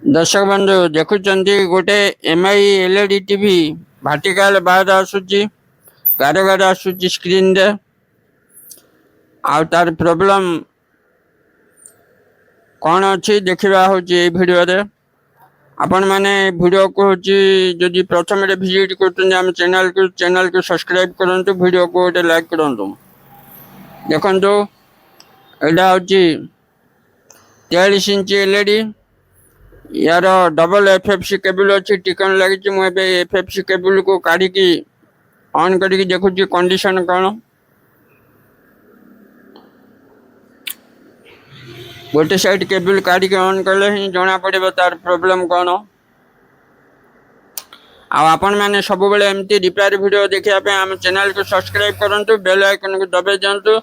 दर्शक बंधु देखुं गोटे एमआई एलईडी टीवी भार्टिकल बार आसूची गार गार आसूची स्क्रीन रे आ तार प्रॉब्लम कौन अच्छी देखा हूँ वीडियो रे आपण मैंने वीडियो को जदि प्रथम विजिट कर चैनल को सब्सक्राइब करूँ वीडियो को गोटे लाइक करूँ देखु यहाँ हूँ 43 इंच एलईडी यार डबल एफएफसी केबल अच्छी टिकन लगी मुझे एफएफसी केबल को काढ़ी ऑन करके देखुची कंडीशन कौन गोटे साइड केबल काढ़ी ऑन कले ही जना पड़े तार प्रॉब्लम कौन आपण मैंने सब बेले एमती रिपेयर वीडियो देखा आम चैनल को सब्सक्राइब करूँ बेल आइकन को दबाई दिंतु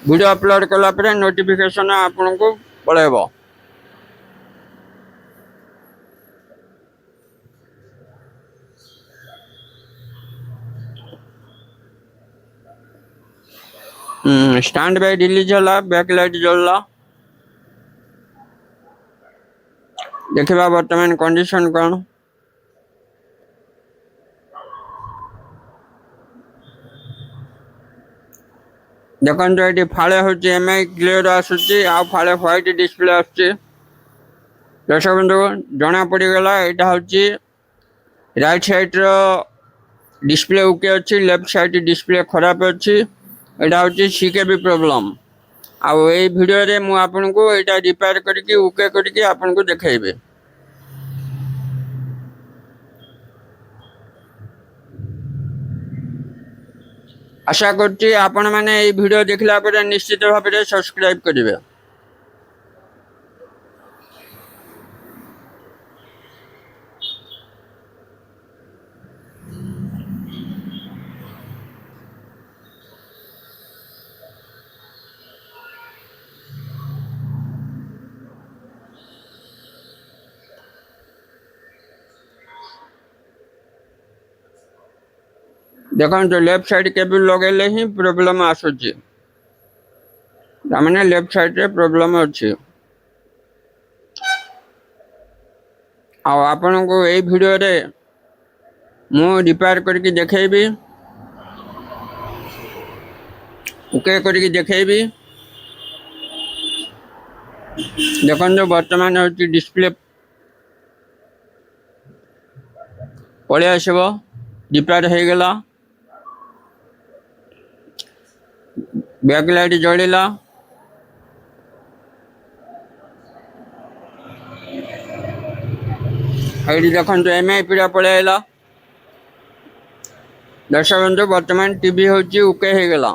वीडियो अपलोड कला नोटिफिकेशन आपन को पड़ेब। स्टैंड बाय रिलीज होला बैक लाइट जलला देखा बर्तमान कंडीशन कौन देखो ये फाड़े हूँ एमआई क्लियर आसूची आ फाड़े व्हाइट डिस्प्ले आसूची दर्शक बंधु जना पड़गला यहाँ हूँ राइट साइड रो डिस्प्ले ओके अच्छी लेफ्ट साइड डिस्प्ले खराब अच्छी यहाँ हूँ सीकेबी प्रॉब्लम आउ ये वीडियो रे मु आपन को यहाँ रिपेयर करके ओके करके आपन को देखेबे। आशा करछि आपण माने ये वीडियो देखला पर निश्चित भाव में सब्सक्राइब करिवे। देखो तो लेफ्ट साइड केबल लगेले ही प्रॉब्लम आसूची तामने लेफ्ट साइड रे प्रॉब्लम अच्छी आपण को ये वीडियो रे मु रिपेयर करके देखेबी ओके करके देखेबी। देखो जो वर्तमान हूँ डिस्प्ले पड़े आसब रिपेयर हो गला बैक लाइट जलिला ये देखो एमआई पीड़ा पड़े आला दर्शक बंधु वर्तमान टीवी हूँ ओके हो गला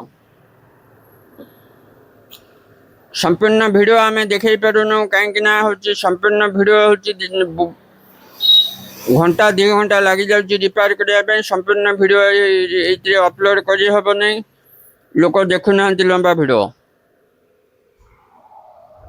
संपूर्ण वीडियो आम देखे पारुनु कहीं हूँ संपूर्ण वीडियो हूँ घंटा 2 घंटा लगी जाऊँगी रिपेयर करने संपूर्ण वीडियो ये अपलोड कर लोक देखुना लंबा वीडियो।